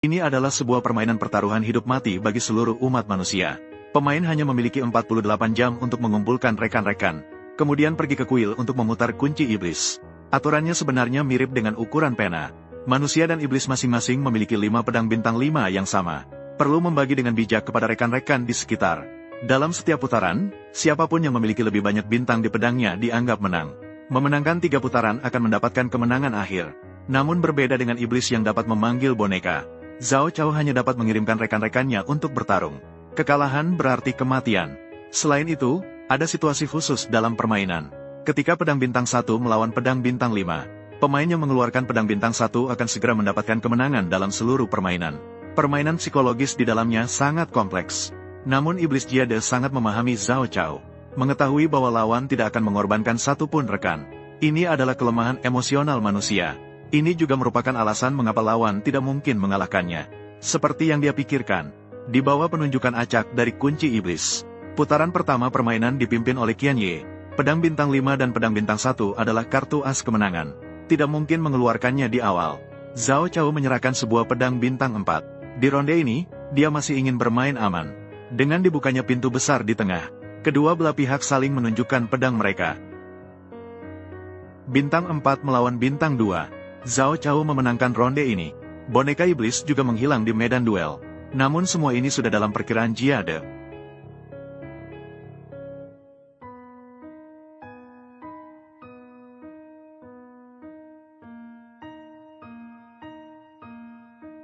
Ini adalah sebuah permainan pertaruhan hidup mati bagi seluruh umat manusia. Pemain hanya memiliki 48 jam untuk mengumpulkan rekan-rekan, kemudian pergi ke kuil untuk memutar kunci iblis. Aturannya sebenarnya mirip dengan ukuran pena. Manusia dan iblis masing-masing memiliki 5 pedang bintang 5 yang sama. Perlu membagi dengan bijak kepada rekan-rekan di sekitar. Dalam setiap putaran, siapapun yang memiliki lebih banyak bintang di pedangnya dianggap menang. Memenangkan 3 putaran akan mendapatkan kemenangan akhir. Namun berbeda dengan iblis yang dapat memanggil boneka. Zhao Chao hanya dapat mengirimkan rekan-rekannya untuk bertarung. Kekalahan berarti kematian. Selain itu, ada situasi khusus dalam permainan. Ketika pedang bintang 1 melawan pedang bintang 5, pemain yang mengeluarkan pedang bintang 1 akan segera mendapatkan kemenangan dalam seluruh permainan. Permainan psikologis di dalamnya sangat kompleks. Namun iblis Jade sangat memahami Zhao Chao. Mengetahui bahwa lawan tidak akan mengorbankan satupun rekan. Ini adalah kelemahan emosional manusia. Ini juga merupakan alasan mengapa lawan tidak mungkin mengalahkannya. Seperti yang dia pikirkan, di bawah penunjukan acak dari kunci iblis. Putaran pertama permainan dipimpin oleh Qian Ye. Pedang bintang 5 dan pedang bintang 1 adalah kartu as kemenangan. Tidak mungkin mengeluarkannya di awal. Zhao Chao menyerahkan sebuah pedang bintang 4. Di ronde ini, dia masih ingin bermain aman. Dengan dibukanya pintu besar di tengah, kedua belah pihak saling menunjukkan pedang mereka. Bintang 4 melawan bintang 2. Zhao Chao memenangkan ronde ini. Boneka iblis juga menghilang di medan duel. Namun semua ini sudah dalam perkiraan Jade.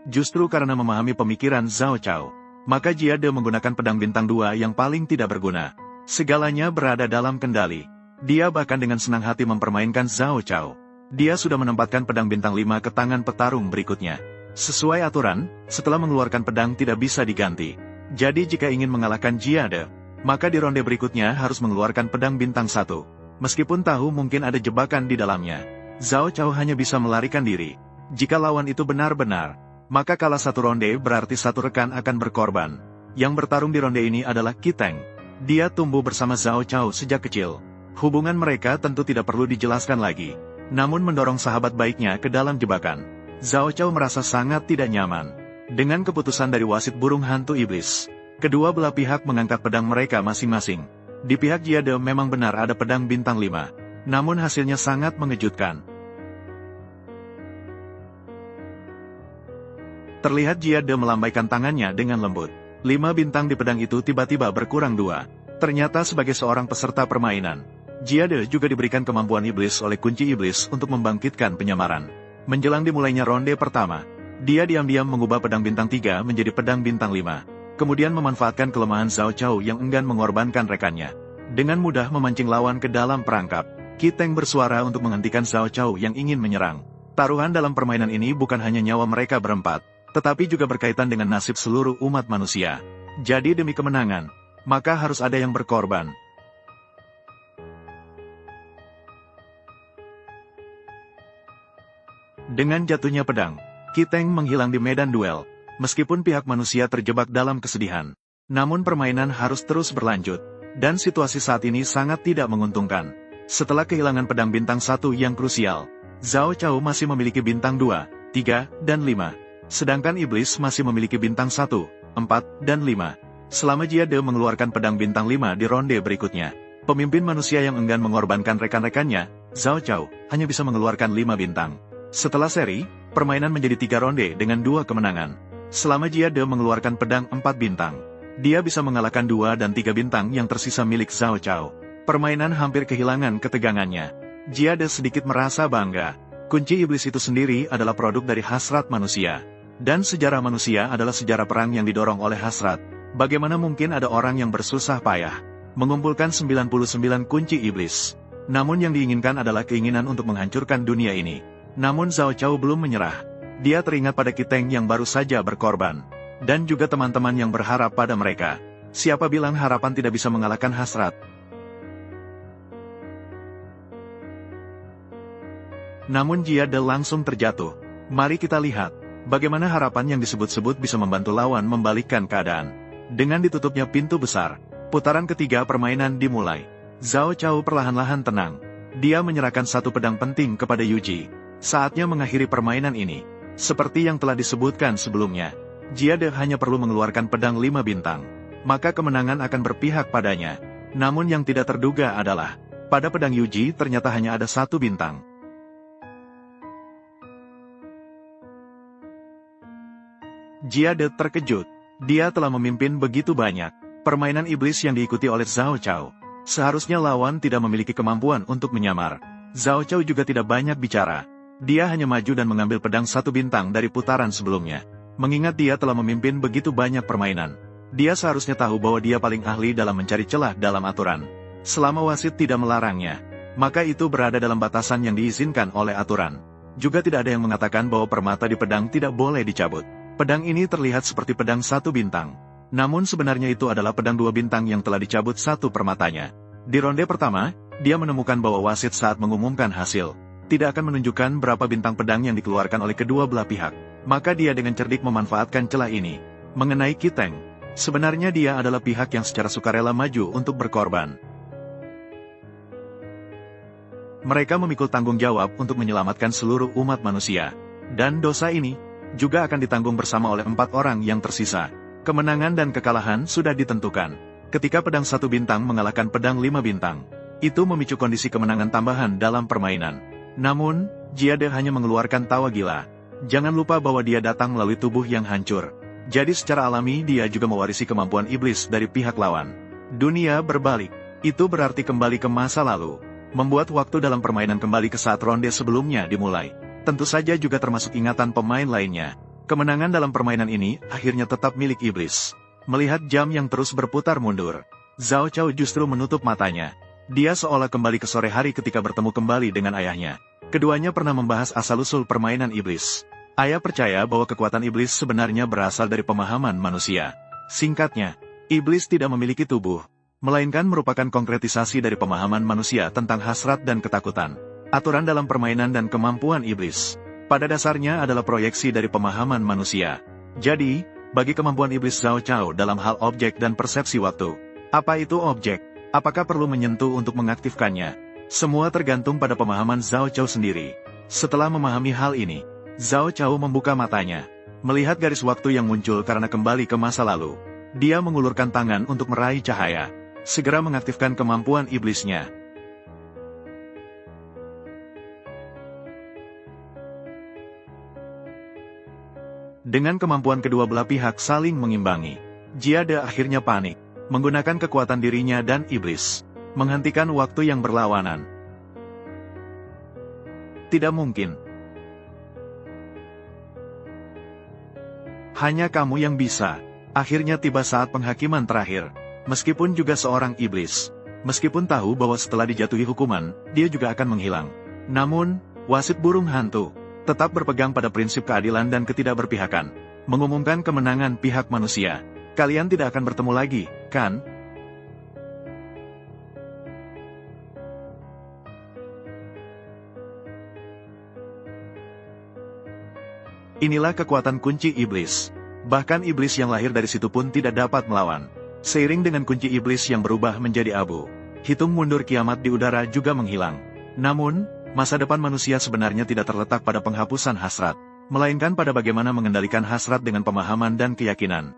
Justru karena memahami pemikiran Zhao Chao, maka Jade menggunakan pedang bintang 2 yang paling tidak berguna. Segalanya berada dalam kendali. Dia bahkan dengan senang hati mempermainkan Zhao Chao. Dia sudah menempatkan pedang bintang 5 ke tangan petarung berikutnya. Sesuai aturan, setelah mengeluarkan pedang tidak bisa diganti. Jadi jika ingin mengalahkan Jade, maka di ronde berikutnya harus mengeluarkan pedang bintang 1. Meskipun tahu mungkin ada jebakan di dalamnya, Zhao Chao hanya bisa melarikan diri. Jika lawan itu benar-benar, maka kalah satu ronde berarti satu rekan akan berkorban. Yang bertarung di ronde ini adalah Qi Teng. Dia tumbuh bersama Zhao Chao sejak kecil. Hubungan mereka tentu tidak perlu dijelaskan lagi. Namun mendorong sahabat baiknya ke dalam jebakan. Zhao Chao merasa sangat tidak nyaman dengan keputusan dari wasit burung hantu iblis. Kedua belah pihak mengangkat pedang mereka masing-masing. Di pihak Jade memang benar ada pedang bintang 5. Namun hasilnya sangat mengejutkan. Terlihat Jade melambaikan tangannya dengan lembut. 5 bintang di pedang itu tiba-tiba berkurang 2. Ternyata sebagai seorang peserta permainan, Jade juga diberikan kemampuan iblis oleh kunci iblis untuk membangkitkan penyamaran. Menjelang dimulainya ronde pertama, dia diam-diam mengubah pedang bintang 3 menjadi pedang bintang 5. Kemudian memanfaatkan kelemahan Zhao Chao yang enggan mengorbankan rekannya. Dengan mudah memancing lawan ke dalam perangkap, Qi Teng bersuara untuk menghentikan Zhao Chao yang ingin menyerang. Taruhan dalam permainan ini bukan hanya nyawa mereka berempat, tetapi juga berkaitan dengan nasib seluruh umat manusia. Jadi demi kemenangan, maka harus ada yang berkorban. Dengan jatuhnya pedang, Qi Teng menghilang di medan duel. Meskipun pihak manusia terjebak dalam kesedihan, namun permainan harus terus berlanjut, dan situasi saat ini sangat tidak menguntungkan. Setelah kehilangan pedang bintang 1 yang krusial, Zhao Chao masih memiliki bintang 2, 3, dan 5. Sedangkan iblis masih memiliki bintang 1, 4, dan 5. Selama Jade mengeluarkan pedang bintang 5 di ronde berikutnya, pemimpin manusia yang enggan mengorbankan rekan-rekannya, Zhao Chao, hanya bisa mengeluarkan 5 bintang. Setelah seri, permainan menjadi 3 ronde dengan 2 kemenangan. Selama Jade mengeluarkan pedang 4 bintang, dia bisa mengalahkan 2 dan 3 bintang yang tersisa milik Zhao Chao. Permainan hampir kehilangan ketegangannya. Jade sedikit merasa bangga. Kunci iblis itu sendiri adalah produk dari hasrat manusia. Dan sejarah manusia adalah sejarah perang yang didorong oleh hasrat. Bagaimana mungkin ada orang yang bersusah payah mengumpulkan 99 kunci iblis? Namun yang diinginkan adalah keinginan untuk menghancurkan dunia ini. Namun Zhao Chao belum menyerah. Dia teringat pada Qi Teng yang baru saja berkorban. Dan juga teman-teman yang berharap pada mereka. Siapa bilang harapan tidak bisa mengalahkan hasrat? Namun Jade langsung terjatuh. Mari kita lihat bagaimana harapan yang disebut-sebut bisa membantu lawan membalikkan keadaan. Dengan ditutupnya pintu besar, putaran ketiga permainan dimulai. Zhao Chao perlahan-lahan tenang. Dia menyerahkan satu pedang penting kepada Yuji. Saatnya mengakhiri permainan ini. Seperti yang telah disebutkan sebelumnya, Jihad hanya perlu mengeluarkan pedang 5 bintang, maka kemenangan akan berpihak padanya. Namun yang tidak terduga adalah, pada pedang Yuji ternyata hanya ada 1 bintang. Jihad terkejut. Dia telah memimpin begitu banyak permainan iblis yang diikuti oleh Zhao Chao. Seharusnya lawan tidak memiliki kemampuan untuk menyamar. Zhao Chao juga tidak banyak bicara. Dia hanya maju dan mengambil pedang 1 bintang dari putaran sebelumnya. Mengingat dia telah memimpin begitu banyak permainan, dia seharusnya tahu bahwa dia paling ahli dalam mencari celah dalam aturan. Selama wasit tidak melarangnya, maka itu berada dalam batasan yang diizinkan oleh aturan. Juga tidak ada yang mengatakan bahwa permata di pedang tidak boleh dicabut. Pedang ini terlihat seperti pedang 1 bintang. Namun sebenarnya itu adalah pedang 2 bintang yang telah dicabut 1 permatanya. Di ronde pertama, dia menemukan bahwa wasit saat mengumumkan hasil tidak akan menunjukkan berapa bintang pedang yang dikeluarkan oleh kedua belah pihak. Maka dia dengan cerdik memanfaatkan celah ini. Mengenai Kiteng, sebenarnya dia adalah pihak yang secara sukarela maju untuk berkorban. Mereka memikul tanggung jawab untuk menyelamatkan seluruh umat manusia. Dan dosa ini juga akan ditanggung bersama oleh 4 orang yang tersisa. Kemenangan dan kekalahan sudah ditentukan. Ketika pedang 1 bintang mengalahkan pedang 5 bintang, itu memicu kondisi kemenangan tambahan dalam permainan. Namun, Jihad hanya mengeluarkan tawa gila. Jangan lupa bahwa dia datang melalui tubuh yang hancur. Jadi secara alami dia juga mewarisi kemampuan iblis dari pihak lawan. Dunia berbalik. Itu berarti kembali ke masa lalu. Membuat waktu dalam permainan kembali ke saat ronde sebelumnya dimulai. Tentu saja juga termasuk ingatan pemain lainnya. Kemenangan dalam permainan ini akhirnya tetap milik iblis. Melihat jam yang terus berputar mundur, Zhao Chao justru menutup matanya. Dia seolah kembali ke sore hari ketika bertemu kembali dengan ayahnya. Keduanya pernah membahas asal-usul permainan iblis. Ayah percaya bahwa kekuatan iblis sebenarnya berasal dari pemahaman manusia. Singkatnya, iblis tidak memiliki tubuh, melainkan merupakan konkretisasi dari pemahaman manusia tentang hasrat dan ketakutan. Aturan dalam permainan dan kemampuan iblis pada dasarnya adalah proyeksi dari pemahaman manusia. Jadi, bagi kemampuan iblis Zhao Chao dalam hal objek dan persepsi waktu, apa itu objek? Apakah perlu menyentuh untuk mengaktifkannya? Semua tergantung pada pemahaman Zhao Chao sendiri. Setelah memahami hal ini, Zhao Chao membuka matanya, melihat garis waktu yang muncul karena kembali ke masa lalu. Dia mengulurkan tangan untuk meraih cahaya, segera mengaktifkan kemampuan iblisnya. Dengan kemampuan kedua belah pihak saling mengimbangi, Jihad akhirnya panik, menggunakan kekuatan dirinya dan iblis, menghentikan waktu yang berlawanan. Tidak mungkin. Hanya kamu yang bisa. Akhirnya tiba saat penghakiman terakhir. Meskipun juga seorang iblis, meskipun tahu bahwa setelah dijatuhi hukuman, dia juga akan menghilang. Namun, wasit burung hantu tetap berpegang pada prinsip keadilan dan ketidakberpihakan, mengumumkan kemenangan pihak manusia. Kalian tidak akan bertemu lagi, kan? Inilah kekuatan kunci iblis. Bahkan iblis yang lahir dari situ pun tidak dapat melawan. Seiring dengan kunci iblis yang berubah menjadi abu, hitung mundur kiamat di udara juga menghilang. Namun, masa depan manusia sebenarnya tidak terletak pada penghapusan hasrat, melainkan pada bagaimana mengendalikan hasrat dengan pemahaman dan keyakinan.